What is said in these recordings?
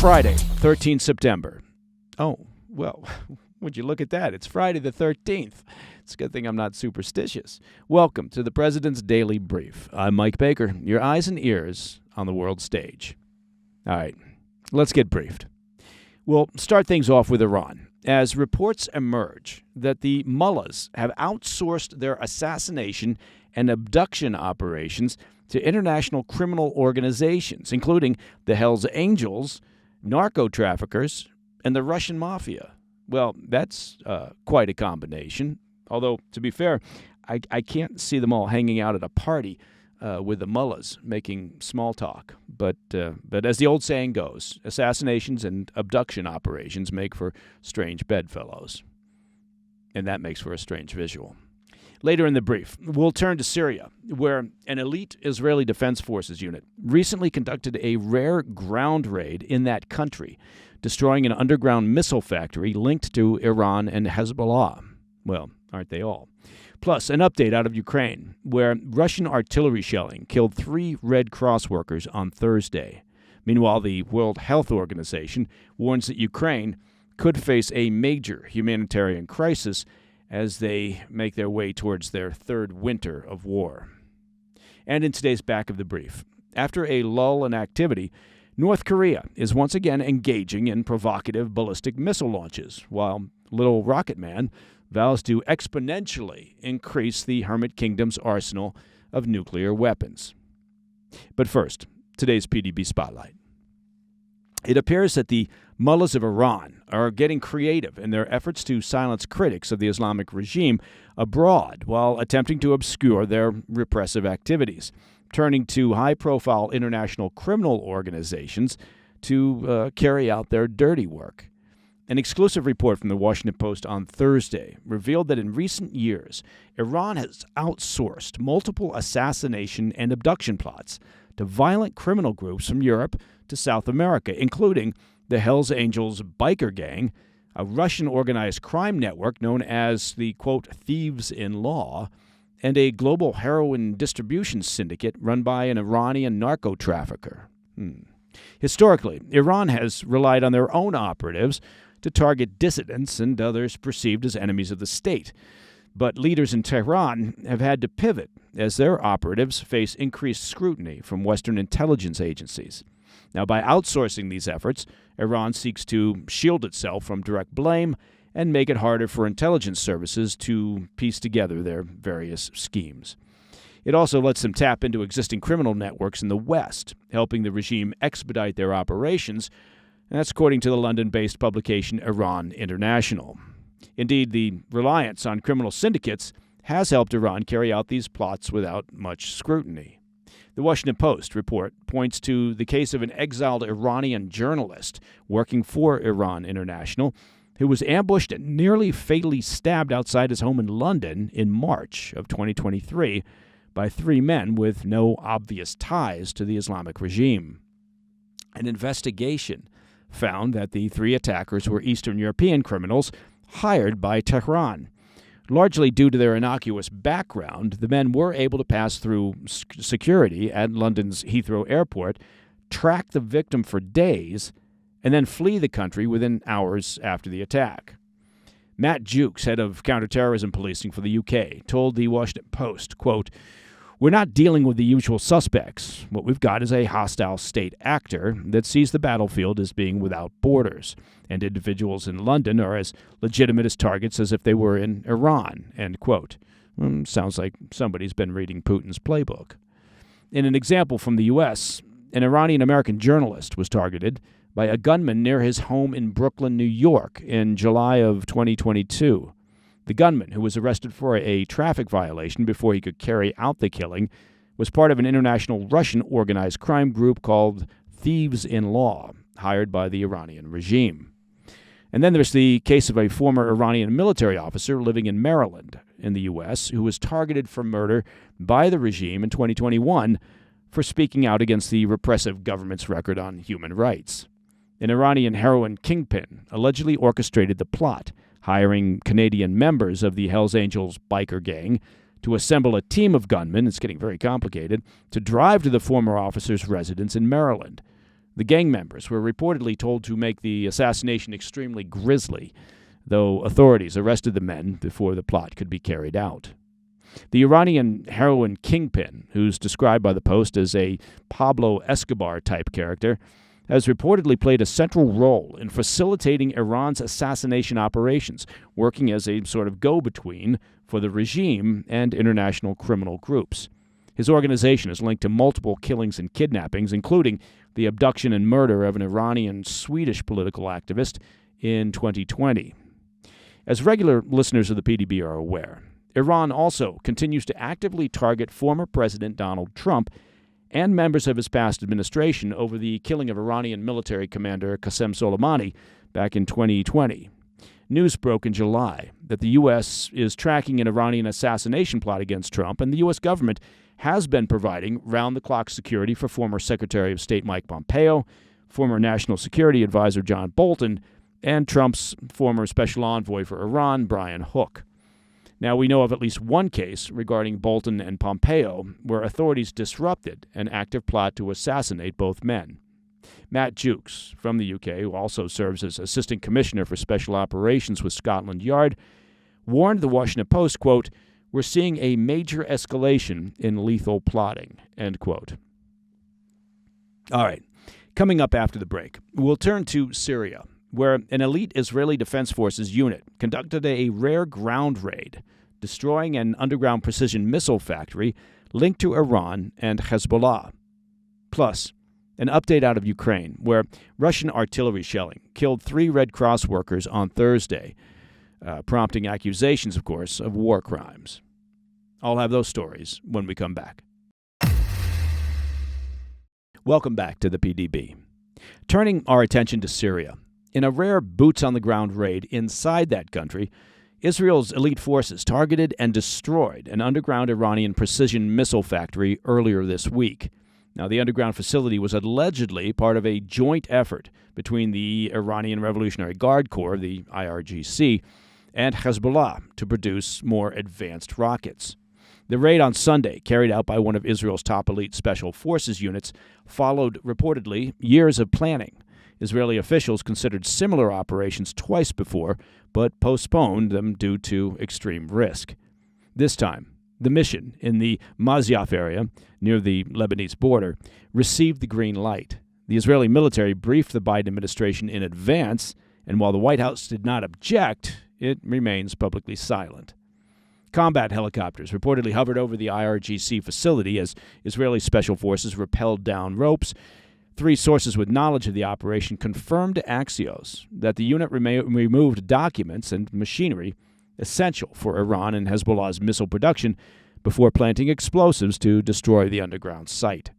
Friday, 13 September. Oh, well, would you look at that? It's Friday the 13th. It's a good thing I'm not superstitious. Welcome to the President's Daily Brief. I'm Mike Baker, your eyes and ears on the world stage. All right, let's get briefed. We'll start things off with Iran, as reports emerge that the mullahs have outsourced their assassination and abduction operations to international criminal organizations, including the Hells Angels, narco-traffickers, and the Russian mafia. Well, that's quite a combination. Although, to be fair, I can't see them all hanging out at a party with the mullahs making small talk. But as the old saying goes, assassinations and abduction operations make for strange bedfellows. And that makes for a strange visual. Later in the brief, we'll turn to Syria, where an elite Israeli Defense Forces unit recently conducted a rare ground raid in that country, destroying an underground missile factory linked to Iran and Hezbollah. Well, aren't they all? Plus, an update out of Ukraine, where Russian artillery shelling killed 3 Red Cross workers on Thursday. Meanwhile, the World Health Organization warns that Ukraine could face a major humanitarian crisis as they make their way towards their third winter of war. And in today's back of the brief, after a lull in activity, North Korea is once again engaging in provocative ballistic missile launches, while Little Rocket Man vows to exponentially increase the Hermit Kingdom's arsenal of nuclear weapons. But first, today's PDB Spotlight. It appears that the mullahs of Iran are getting creative in their efforts to silence critics of the Islamic regime abroad while attempting to obscure their repressive activities, turning to high-profile international criminal organizations to carry out their dirty work. An exclusive report from the Washington Post on Thursday revealed that in recent years, Iran has outsourced multiple assassination and abduction plots to violent criminal groups from Europe to South America, including the Hells Angels biker gang, a Russian organized crime network known as the, quote, Thieves in Law, and a global heroin distribution syndicate run by an Iranian narco-trafficker. Historically, Iran has relied on their own operatives to target dissidents and others perceived as enemies of the state. But leaders in Tehran have had to pivot as their operatives face increased scrutiny from Western intelligence agencies. Now, by outsourcing these efforts, Iran seeks to shield itself from direct blame and make it harder for intelligence services to piece together their various schemes. It also lets them tap into existing criminal networks in the West, helping the regime expedite their operations, and that's according to the London-based publication Iran International. Indeed, the reliance on criminal syndicates has helped Iran carry out these plots without much scrutiny. The Washington Post report points to the case of an exiled Iranian journalist working for Iran International who was ambushed and nearly fatally stabbed outside his home in London in March of 2023 by 3 men with no obvious ties to the Islamic regime. An investigation found that the 3 attackers were Eastern European criminals hired by Tehran. Largely due to their innocuous background, the men were able to pass through security at London's Heathrow Airport, track the victim for days, and then flee the country within hours after the attack. Matt Jukes, head of counterterrorism policing for the UK, told the Washington Post, quote, "We're not dealing with the usual suspects. What we've got is a hostile state actor that sees the battlefield as being without borders, and individuals in London are as legitimate as targets as if they were in Iran," end quote. Sounds like somebody's been reading Putin's playbook. In an example from the U.S., an Iranian-American journalist was targeted by a gunman near his home in Brooklyn, New York, in July of 2022. The gunman, who was arrested for a traffic violation before he could carry out the killing, was part of an international Russian organized crime group called Thieves in Law, hired by the Iranian regime. And then there's the case of a former Iranian military officer living in Maryland in the U.S. who was targeted for murder by the regime in 2021 for speaking out against the repressive government's record on human rights. An Iranian heroin kingpin allegedly orchestrated the plot, hiring Canadian members of the Hells Angels biker gang to assemble a team of gunmen, it's getting very complicated, to drive to the former officer's residence in Maryland. The gang members were reportedly told to make the assassination extremely grisly, though authorities arrested the men before the plot could be carried out. The Iranian heroin kingpin, who's described by the Post as a Pablo Escobar-type character, has reportedly played a central role in facilitating Iran's assassination operations, working as a sort of go-between for the regime and international criminal groups. His organization is linked to multiple killings and kidnappings, including the abduction and murder of an Iranian-Swedish political activist in 2020. As regular listeners of the PDB are aware, Iran also continues to actively target former President Donald Trump and members of his past administration over the killing of Iranian military commander Qasem Soleimani back in 2020. News broke in July that the U.S. is tracking an Iranian assassination plot against Trump, and the U.S. government has been providing round-the-clock security for former Secretary of State Mike Pompeo, former National Security Advisor John Bolton, and Trump's former Special Envoy for Iran, Brian Hook. Now, we know of at least one case regarding Bolton and Pompeo where authorities disrupted an active plot to assassinate both men. Matt Jukes from the UK, who also serves as Assistant Commissioner for Special Operations with Scotland Yard, warned the Washington Post, quote, "We're seeing a major escalation in lethal plotting," end quote. All right, coming up after the break, we'll turn to Syria, where an elite Israeli Defense Forces unit conducted a rare ground raid, destroying an underground precision missile factory linked to Iran and Hezbollah. Plus, an update out of Ukraine, where Russian artillery shelling killed 3 Red Cross workers on Thursday, prompting accusations, of course, of war crimes. I'll have those stories when we come back. Welcome back to the PDB. Turning our attention to Syria. In a rare boots-on-the-ground raid inside that country, Israel's elite forces targeted and destroyed an underground Iranian precision missile factory earlier this week. Now, the underground facility was allegedly part of a joint effort between the Iranian Revolutionary Guard Corps, the IRGC, and Hezbollah to produce more advanced rockets. The raid on Sunday, carried out by one of Israel's top elite special forces units, followed reportedly years of planning. Israeli officials considered similar operations twice before, but postponed them due to extreme risk. This time, the mission in the Masyaf area, near the Lebanese border, received the green light. The Israeli military briefed the Biden administration in advance, and while the White House did not object, it remains publicly silent. Combat helicopters reportedly hovered over the IRGC facility as Israeli special forces rappelled down ropes. 3 sources with knowledge of the operation confirmed to Axios that the unit removed documents and machinery essential for Iran and Hezbollah's missile production before planting explosives to destroy the underground site.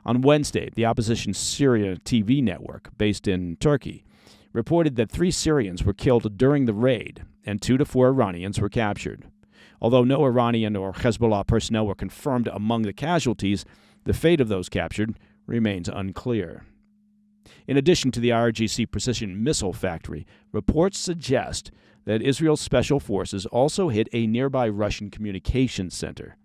On Wednesday, the opposition Syria TV network, based in Turkey, reported that 3 Syrians were killed during the raid and 2 to 4 Iranians were captured. Although no Iranian or Hezbollah personnel were confirmed among the casualties, the fate of those captured remains unclear. In addition to the IRGC precision missile factory, reports suggest that Israel's special forces also hit a nearby Russian communications center.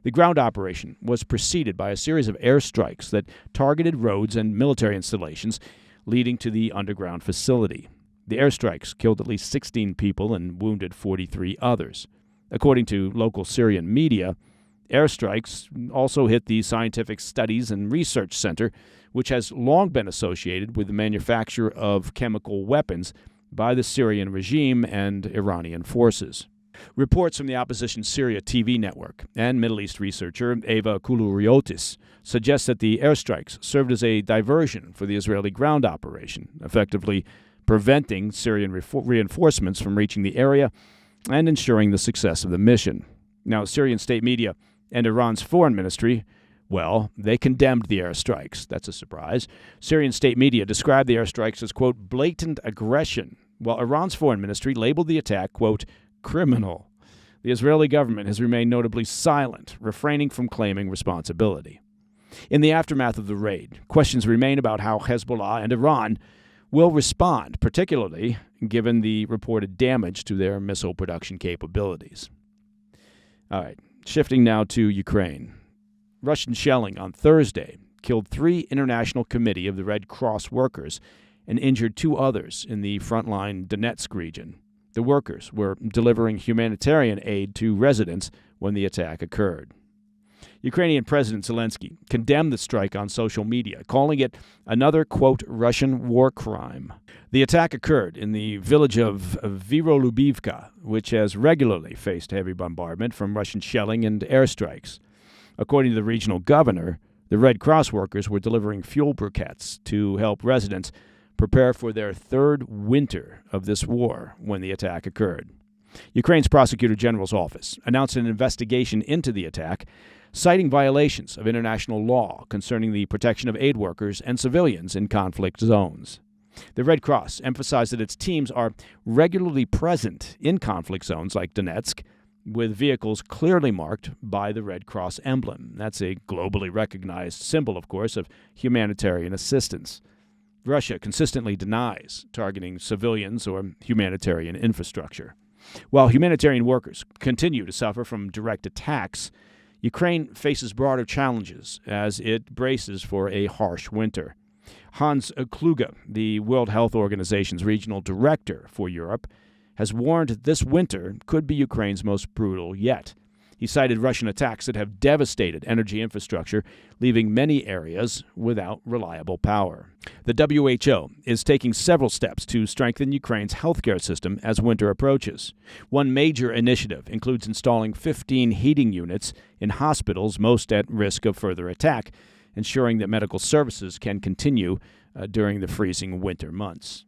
The ground operation was preceded by a series of airstrikes that targeted roads and military installations leading to the underground facility. The airstrikes killed at least 16 people and wounded 43 others. According to local Syrian media, airstrikes also hit the Scientific Studies and Research Center, which has long been associated with the manufacture of chemical weapons by the Syrian regime and Iranian forces. Reports from the opposition Syria TV network and Middle East researcher Eva Koulouriotis suggest that the airstrikes served as a diversion for the Israeli ground operation, effectively preventing Syrian reinforcements from reaching the area and ensuring the success of the mission. Now, Syrian state media and Iran's foreign ministry, well, they condemned the airstrikes. That's a surprise. Syrian state media described the airstrikes as, quote, blatant aggression, while Iran's foreign ministry labeled the attack, quote, criminal. The Israeli government has remained notably silent, refraining from claiming responsibility. In the aftermath of the raid, questions remain about how Hezbollah and Iran will respond, particularly given the reported damage to their missile production capabilities. All right, shifting now to Ukraine. Russian shelling on Thursday killed 3 International Committee of the Red Cross workers and injured 2 others in the frontline Donetsk region. The workers were delivering humanitarian aid to residents when the attack occurred. Ukrainian President Zelensky condemned the strike on social media, calling it another, quote, Russian war crime. The attack occurred in the village of Virolubivka, which has regularly faced heavy bombardment from Russian shelling and airstrikes. According to the regional governor, the Red Cross workers were delivering fuel briquettes to help residents prepare for their 3rd winter of this war when the attack occurred. Ukraine's Prosecutor General's office announced an investigation into the attack, citing violations of international law concerning the protection of aid workers and civilians in conflict zones. The Red Cross emphasized that its teams are regularly present in conflict zones like Donetsk, with vehicles clearly marked by the Red Cross emblem. That's a globally recognized symbol, of course, of humanitarian assistance. Russia consistently denies targeting civilians or humanitarian infrastructure. While humanitarian workers continue to suffer from direct attacks, Ukraine faces broader challenges as it braces for a harsh winter. Hans Kluge, the World Health Organization's regional director for Europe, has warned this winter could be Ukraine's most brutal yet. He cited Russian attacks that have devastated energy infrastructure, leaving many areas without reliable power. The WHO is taking several steps to strengthen Ukraine's healthcare system as winter approaches. One major initiative includes installing 15 heating units in hospitals most at risk of further attack, ensuring that medical services can continue during the freezing winter months.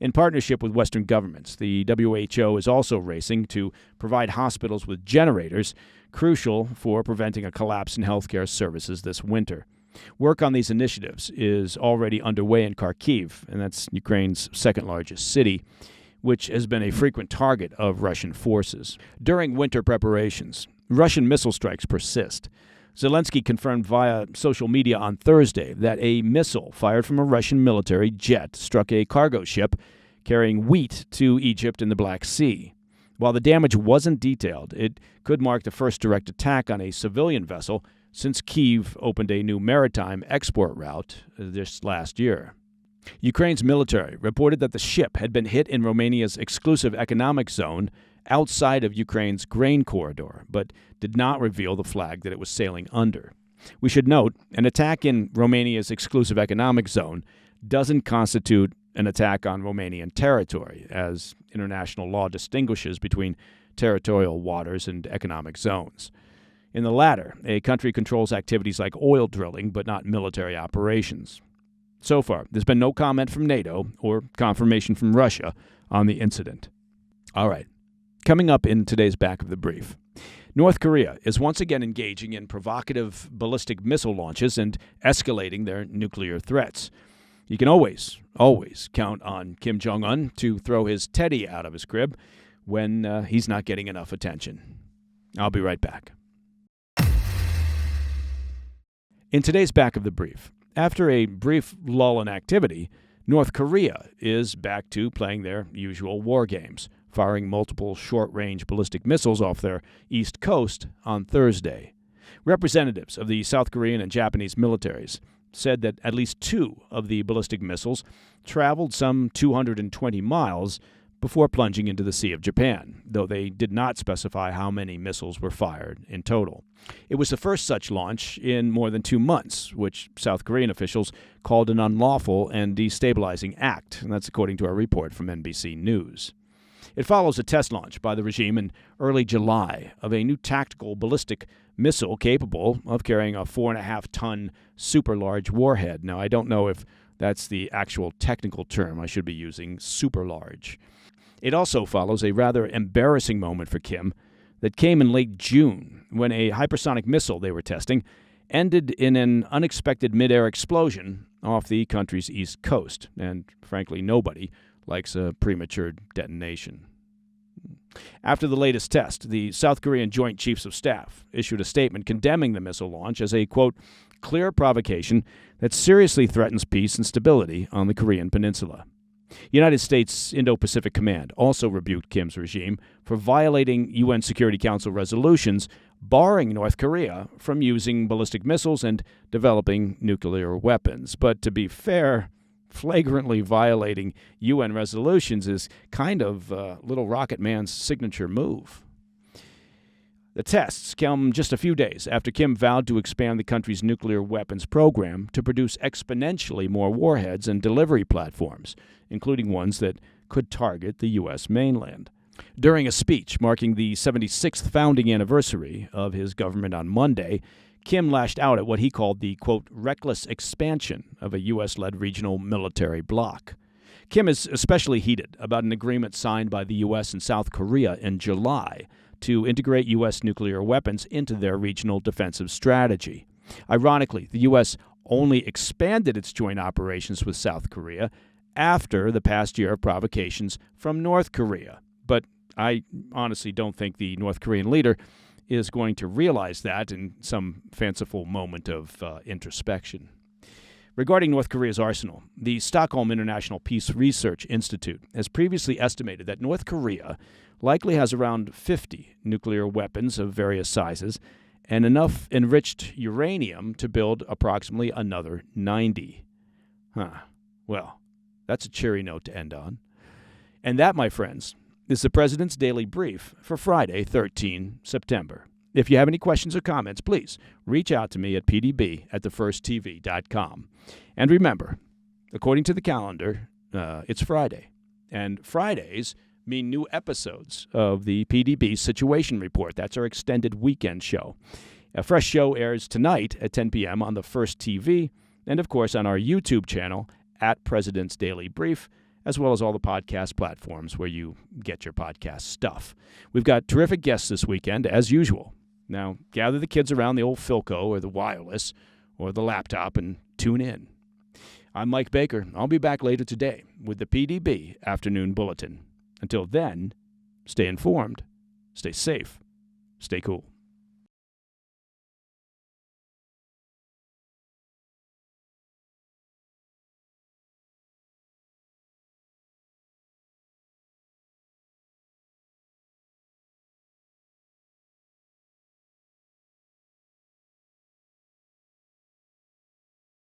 In partnership with Western governments, the WHO is also racing to provide hospitals with generators, crucial for preventing a collapse in healthcare services this winter. Work on these initiatives is already underway in Kharkiv, and that's Ukraine's 2nd largest city, which has been a frequent target of Russian forces. During winter preparations, Russian missile strikes persist. Zelensky confirmed via social media on Thursday that a missile fired from a Russian military jet struck a cargo ship carrying wheat to Egypt in the Black Sea. While the damage wasn't detailed, it could mark the first direct attack on a civilian vessel since Kyiv opened a new maritime export route this last year. Ukraine's military reported that the ship had been hit in Romania's exclusive economic zone outside of Ukraine's grain corridor, but did not reveal the flag that it was sailing under. We should note, an attack in Romania's exclusive economic zone doesn't constitute an attack on Romanian territory, as international law distinguishes between territorial waters and economic zones. In the latter, a country controls activities like oil drilling, but not military operations. So far, there's been no comment from NATO or confirmation from Russia on the incident. All right. Coming up in today's Back of the Brief, North Korea is once again engaging in provocative ballistic missile launches and escalating their nuclear threats. You can always count on Kim Jong Un to throw his teddy out of his crib when he's not getting enough attention. I'll be right back. In today's Back of the Brief, after a brief lull in activity, North Korea is back to playing their usual war games, firing multiple short-range ballistic missiles off their east coast on Thursday. Representatives of the South Korean and Japanese militaries said that at least 2 of the ballistic missiles traveled some 220 miles before plunging into the Sea of Japan, though they did not specify how many missiles were fired in total. It was the first such launch in more than 2 months, which South Korean officials called an unlawful and destabilizing act, and that's according to a report from NBC News. It follows a test launch by the regime in early July of a new tactical ballistic missile capable of carrying a 4.5-ton super-large warhead. Now, I don't know if that's the actual technical term I should be using, super-large. It also follows a rather embarrassing moment for Kim that came in late June when a hypersonic missile they were testing ended in an unexpected mid-air explosion off the country's east coast, and frankly, nobody likes a premature detonation. After the latest test, the South Korean Joint Chiefs of Staff issued a statement condemning the missile launch as a, quote, clear provocation that seriously threatens peace and stability on the Korean peninsula. United States Indo-Pacific Command also rebuked Kim's regime for violating UN Security Council resolutions barring North Korea from using ballistic missiles and developing nuclear weapons. But to be fair, flagrantly violating UN resolutions is kind of Little Rocket Man's signature move. The tests come just a few days after Kim vowed to expand the country's nuclear weapons program to produce exponentially more warheads and delivery platforms, including ones that could target the U.S. mainland. During a speech marking the 76th founding anniversary of his government on Monday, Kim lashed out at what he called the, quote, reckless expansion of a U.S.-led regional military bloc. Kim is especially heated about an agreement signed by the U.S. and South Korea in July to integrate U.S. nuclear weapons into their regional defensive strategy. Ironically, the U.S. only expanded its joint operations with South Korea after the past year of provocations from North Korea. But I honestly don't think the North Korean leader is going to realize that in some fanciful moment of introspection. Regarding North Korea's arsenal, the Stockholm International Peace Research Institute has previously estimated that North Korea likely has around 50 nuclear weapons of various sizes and enough enriched uranium to build approximately another 90. Well, that's a cheery note to end on. And that, my friends, is the President's Daily Brief for Friday, 13 September. If you have any questions or comments, please reach out to me at pdb@thefirsttv.com. And remember, according to the calendar, it's Friday. And Fridays mean new episodes of the PDB Situation Report. That's our extended weekend show. A fresh show airs tonight at 10 p.m. on the First TV and, of course, on our YouTube channel at President's Daily Brief, as well as all the podcast platforms where you get your podcast stuff. We've got terrific guests this weekend, as usual. Now, gather the kids around the old Philco or the wireless or the laptop and tune in. I'm Mike Baker. I'll be back later today with the PDB Afternoon Bulletin. Until then, stay informed, stay safe, stay cool.